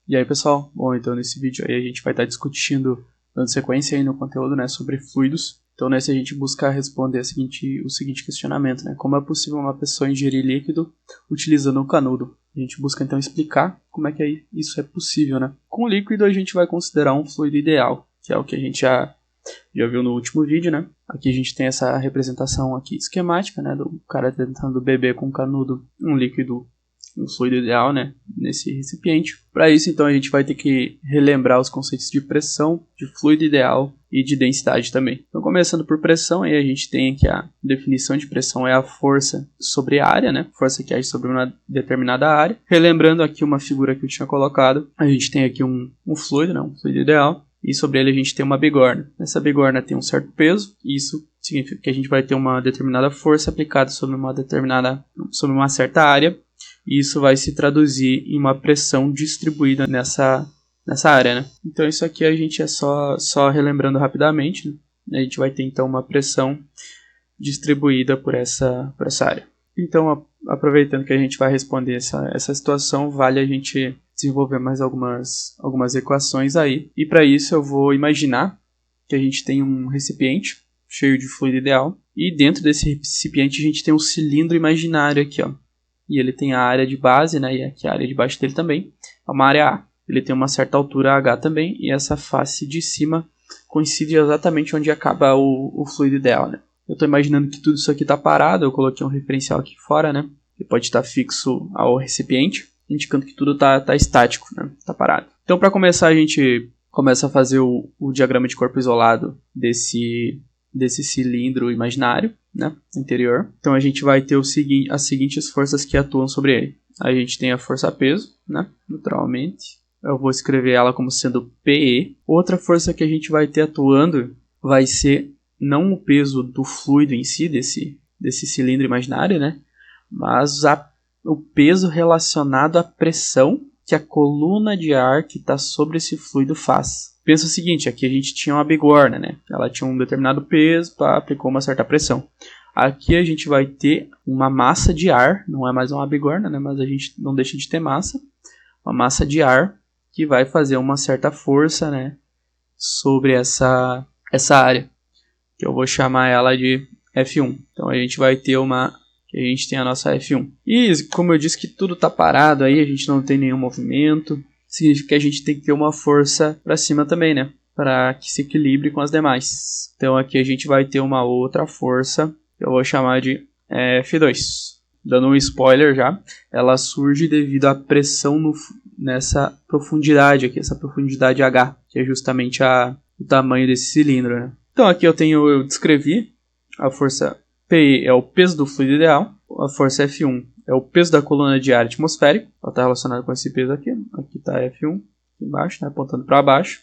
E aí pessoal, bom, então nesse vídeo aí a gente vai estar discutindo, dando sequência aí no conteúdo, né, sobre fluidos. Então nesse a gente busca responder o seguinte questionamento, né, como é possível uma pessoa ingerir líquido utilizando um canudo? A gente busca então explicar como é que isso é possível, né. Com o líquido a gente vai considerar um fluido ideal, que é o que a gente já viu no último vídeo, né. Aqui a gente tem essa representação aqui esquemática, né, do cara tentando beber com canudo um líquido, um fluido ideal, né, nesse recipiente. Para isso, então, a gente vai ter que relembrar os conceitos de pressão, de fluido ideal e de densidade também. Então, começando por pressão, aí a gente tem aqui a definição de pressão é a força sobre a área, né, força que age sobre uma determinada área. Relembrando aqui uma figura que eu tinha colocado, a gente tem aqui um fluido, né, um fluido ideal, e sobre ele a gente tem uma bigorna. Essa bigorna tem um certo peso, e isso significa que a gente vai ter uma determinada força aplicada sobre uma certa área. E isso vai se traduzir em uma pressão distribuída nessa área, né? Então isso aqui a gente é só relembrando rapidamente, né? A gente vai ter então uma pressão distribuída por essa área. Então, aproveitando que a gente vai responder essa situação, vale a gente desenvolver mais algumas equações aí. E para isso eu vou imaginar que a gente tem um recipiente cheio de fluido ideal. E dentro desse recipiente a gente tem um cilindro imaginário aqui, ó. E ele tem a área de base, né, e aqui a área de baixo dele também, é uma área A. Ele tem uma certa altura H também, e essa face de cima coincide exatamente onde acaba o fluido ideal, né. Eu estou imaginando que tudo isso aqui está parado, eu coloquei um referencial aqui fora, né, que pode estar fixo ao recipiente, indicando que tudo está estático, né, está parado. Então, para começar, a gente começa a fazer o diagrama de corpo isolado desse cilindro imaginário, né, interior. Então a gente vai ter as seguintes forças que atuam sobre ele. A gente tem a força peso, né, naturalmente. Eu vou escrever ela como sendo PE. Outra força que a gente vai ter atuando vai ser não o peso do fluido em si, desse cilindro imaginário, né, mas o peso relacionado à pressão que a coluna de ar que está sobre esse fluido faz. Pensa o seguinte, aqui a gente tinha uma bigorna, né? Ela tinha um determinado peso, aplicou uma certa pressão. Aqui a gente vai ter uma massa de ar, não é mais uma bigorna, né? Mas a gente não deixa de ter massa. Uma massa de ar que vai fazer uma certa força, né, sobre essa área, que eu vou chamar ela de F1. Então a gente vai ter a gente tem a nossa F1. E como eu disse que tudo está parado aí, a gente não tem nenhum movimento, significa que a gente tem que ter uma força para cima também, né? Para que se equilibre com as demais. Então aqui a gente vai ter uma outra força, que eu vou chamar de F2. Dando um spoiler já, ela surge devido à pressão nessa profundidade aqui, essa profundidade H, que é justamente o tamanho desse cilindro, né? Então aqui eu descrevi a força PE é o peso do fluido ideal, a força F1 é o peso da coluna de ar atmosférico, ela está relacionada com esse peso aqui. Aqui está F1, aqui embaixo, né, apontando para baixo.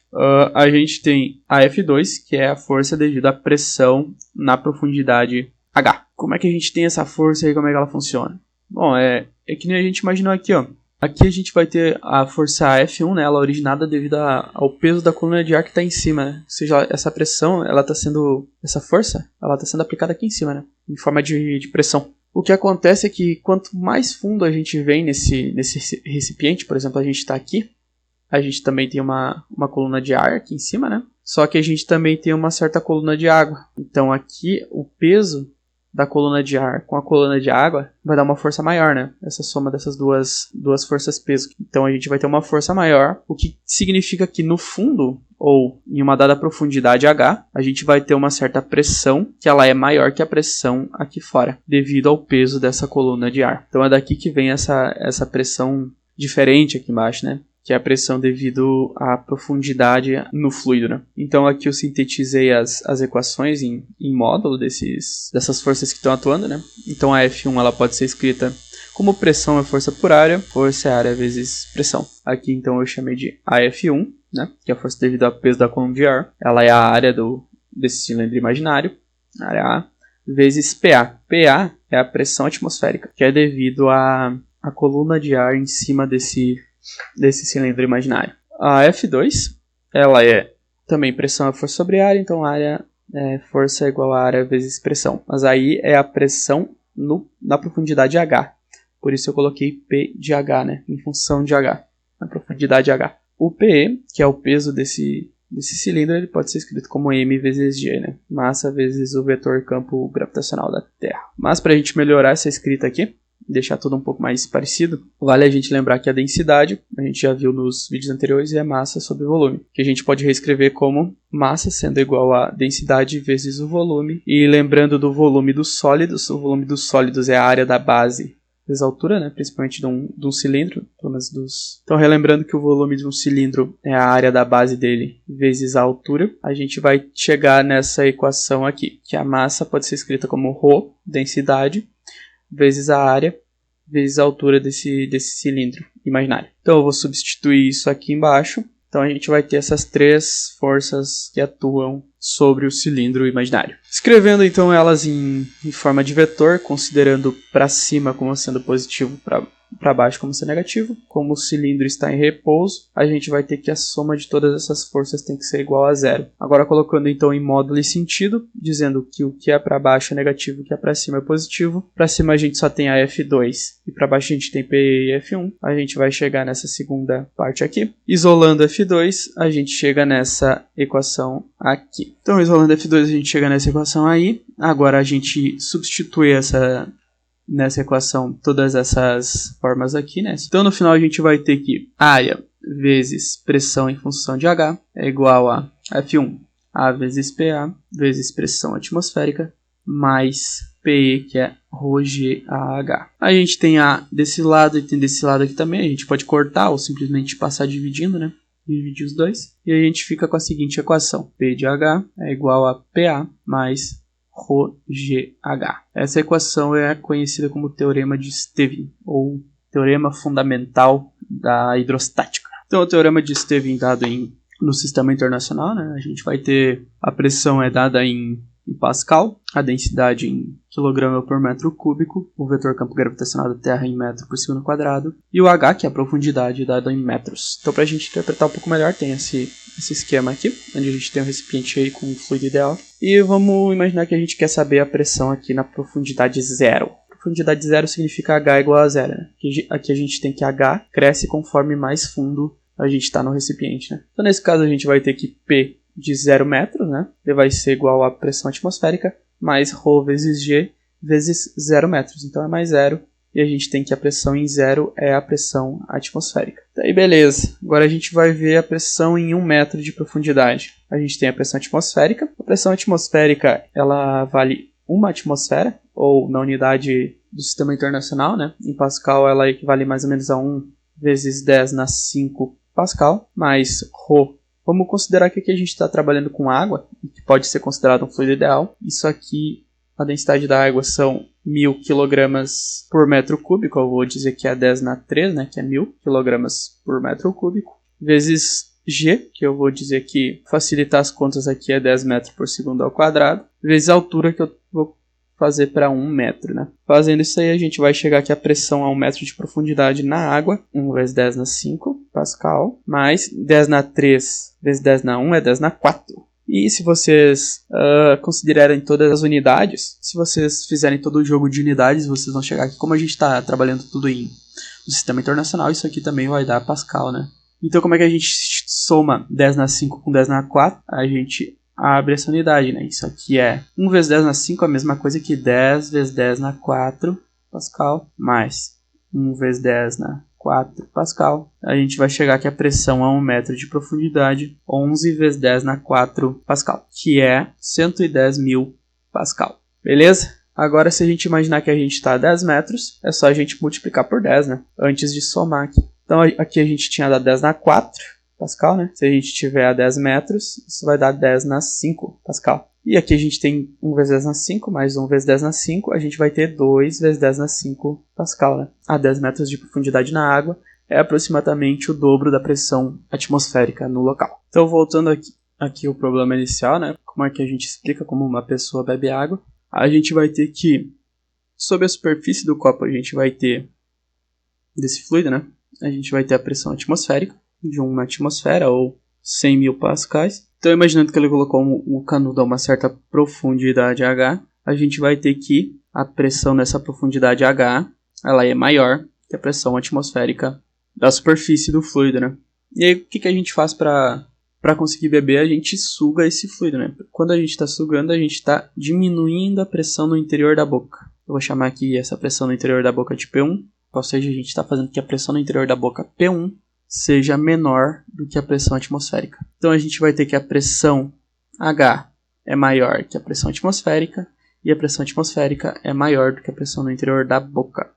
A gente tem a F2, que é a força devido à pressão na profundidade H. Como é que a gente tem essa força e como é que ela funciona? Bom, é que nem a gente imaginou aqui, ó. Aqui a gente vai ter a força F1, né, ela originada devido ao peso da coluna de ar que está em cima, né? Ou seja, essa pressão, essa força, ela está sendo aplicada aqui em cima, né, em forma de pressão. O que acontece é que quanto mais fundo a gente vem nesse recipiente, por exemplo, a gente está aqui, a gente também tem uma coluna de ar aqui em cima, né? Só que a gente também tem uma certa coluna de água. Então aqui o peso da coluna de ar com a coluna de água vai dar uma força maior, né? Essa soma dessas duas forças peso. Então a gente vai ter uma força maior, o que significa que no fundo, ou em uma dada profundidade H, a gente vai ter uma certa pressão, que ela é maior que a pressão aqui fora, devido ao peso dessa coluna de ar. Então é daqui que vem essa pressão diferente aqui embaixo, né? Que é a pressão devido à profundidade no fluido, né? Então aqui eu sintetizei as equações em módulo dessas forças que estão atuando, né? Então a F1 ela pode ser escrita como pressão é força por área, força é área vezes pressão. Aqui então eu chamei de AF1, né? Que é a força devido ao peso da coluna de ar. Ela é a área desse cilindro imaginário, área A, vezes PA. PA é a pressão atmosférica, que é devido à coluna de ar em cima desse cilindro imaginário. A F2, ela é também pressão é força sobre área, então área força é igual a área vezes pressão. Mas aí é a pressão na profundidade H. Por isso eu coloquei P de H, né, em função de H. profundidade H. O PE, que é o peso desse cilindro, ele pode ser escrito como m vezes g, né? Massa vezes o vetor campo gravitacional da Terra. Mas para a gente melhorar essa escrita aqui, deixar tudo um pouco mais parecido, vale a gente lembrar que a densidade, a gente já viu nos vídeos anteriores, é massa sobre volume, que a gente pode reescrever como massa sendo igual a densidade vezes o volume. E lembrando do volume dos sólidos, o volume dos sólidos é a área da base vezes a altura, né? Principalmente de um cilindro. Então, relembrando que o volume de um cilindro é a área da base dele vezes a altura, a gente vai chegar nessa equação aqui, que a massa pode ser escrita como ρ, densidade, vezes a área, vezes a altura desse cilindro imaginário. Então, eu vou substituir isso aqui embaixo. Então, a gente vai ter essas três forças que atuam sobre o cilindro imaginário. Escrevendo, então, elas em forma de vetor, considerando para cima como sendo positivo, para baixo como sendo negativo. Como o cilindro está em repouso, a gente vai ter que a soma de todas essas forças tem que ser igual a zero. Agora, colocando, então, em módulo e sentido, dizendo que o que é para baixo é negativo, o que é para cima é positivo. Para cima a gente só tem a F2 e para baixo a gente tem PE e F1. A gente vai chegar nessa segunda parte aqui. Isolando F2, a gente chega nessa equação aqui. Então, isolando F2, a gente chega nessa equação aí. Agora, a gente substitui nessa equação todas essas formas aqui, né? Então, no final, a gente vai ter que área vezes pressão em função de H é igual a F1, A vezes PA, vezes pressão atmosférica, mais PE, que é ρGAH. A gente tem A desse lado e tem desse lado aqui também. A gente pode cortar ou simplesmente passar dividindo, né? Dividir os dois. E a gente fica com a seguinte equação. P de H é igual a PA mais ρGH. Essa equação é conhecida como Teorema de Stevin, ou Teorema Fundamental da Hidrostática. Então, o Teorema de Stevin dado no Sistema Internacional, né? A gente vai ter a pressão é dada em Pascal, a densidade em quilograma por metro cúbico, o vetor campo gravitacional da Terra em metro por segundo quadrado, e o H, que é a profundidade dada em metros. Então, para a gente interpretar um pouco melhor, tem esse esquema aqui, onde a gente tem um recipiente aí com um fluido ideal. E vamos imaginar que a gente quer saber a pressão aqui na profundidade zero. Profundidade zero significa H igual a zero, né? Aqui a gente tem que H cresce conforme mais fundo a gente está no recipiente, né? Então, nesse caso, a gente vai ter que P de 0 metros, né? Ele vai ser igual à pressão atmosférica, mais ρ vezes G vezes 0 metros. Então, é mais 0. E a gente tem que a pressão em 0 é a pressão atmosférica. Daí, beleza. Agora a gente vai ver a pressão em 1 metro de profundidade. A gente tem a pressão atmosférica. A pressão atmosférica, ela vale 1 atmosfera, ou na unidade do Sistema Internacional, né? Em Pascal, ela equivale mais ou menos a 1 vezes 10 na 5 Pascal, mais ρ. Vamos considerar que aqui a gente está trabalhando com água, que pode ser considerado um fluido ideal. Isso aqui, a densidade da água são 1000 kg por metro cúbico, eu vou dizer que é 10 na 3, né, que é 1000 kg por metro cúbico, vezes G, que eu vou dizer que facilitar as contas aqui é 10 metros por segundo ao quadrado, vezes a altura que eu vou fazer para 1 metro, né? Fazendo isso aí, a gente vai chegar aqui a pressão a 1 metro de profundidade na água, 1 vezes 10 na 5 Pascal, mais 10 na 3 vezes 10 na 1 é 10 na 4. E se vocês considerarem todas as unidades, se vocês fizerem todo o jogo de unidades, vocês vão chegar aqui, como a gente está trabalhando tudo no Sistema Internacional, isso aqui também vai dar Pascal, né? Então, como é que a gente soma 10 na 5 com 10 na 4? A gente abre essa unidade, né? Isso aqui é 1 vezes 10 na 5, a mesma coisa que 10 vezes 10 na 4 Pascal, mais 1 vezes 10 na 4 Pascal. A gente vai chegar aqui a pressão a 1 metro de profundidade, 11 vezes 10 na 4 Pascal, que é 110.000 Pascal. Beleza? Agora, se a gente imaginar que a gente está a 10 metros, é só a gente multiplicar por 10, né? Antes de somar aqui. Então, aqui a gente tinha dado 10 na 4 Pascal, né? Se a gente tiver a 10 metros, isso vai dar 10 na 5 Pascal. E aqui a gente tem 1 vezes 10 na 5, mais 1 vezes 10 na 5, a gente vai ter 2 vezes 10 na 5 Pascal, né? A 10 metros de profundidade na água é aproximadamente o dobro da pressão atmosférica no local. Então, voltando aqui o problema inicial, né? Como é que a gente explica como uma pessoa bebe água? A gente vai ter que, sob a superfície do copo, a gente vai ter desse fluido, né? A gente vai ter a pressão atmosférica de uma atmosfera, ou 100.000 pascais. Então, imaginando que ele colocou um canudo a uma certa profundidade H, a gente vai ter que a pressão nessa profundidade H, ela é maior que a pressão atmosférica da superfície do fluido, né? E aí, o que a gente faz para conseguir beber? A gente suga esse fluido, né? Quando a gente está sugando, a gente está diminuindo a pressão no interior da boca. Eu vou chamar aqui essa pressão no interior da boca de P1, ou seja, a gente está fazendo que a pressão no interior da boca P1 seja menor do que a pressão atmosférica. Então a gente vai ter que a pressão H é maior que a pressão atmosférica, e a pressão atmosférica é maior do que a pressão no interior da boca.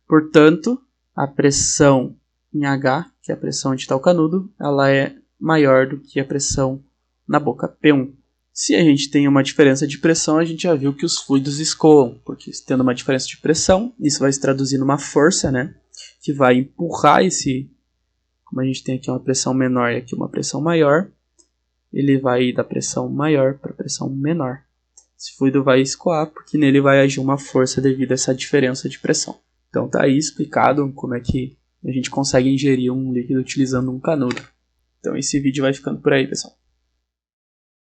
Portanto, a pressão em H, que é a pressão onde está o canudo, ela é maior do que a pressão na boca P1. Se a gente tem uma diferença de pressão, a gente já viu que os fluidos escoam, porque tendo uma diferença de pressão, isso vai se traduzir numa força, né, que vai empurrar esse, como a gente tem aqui uma pressão menor e aqui uma pressão maior, ele vai ir da pressão maior para a pressão menor. Esse fluido vai escoar porque nele vai agir uma força devido a essa diferença de pressão. Então tá aí explicado como é que a gente consegue ingerir um líquido utilizando um canudo. Então esse vídeo vai ficando por aí, pessoal.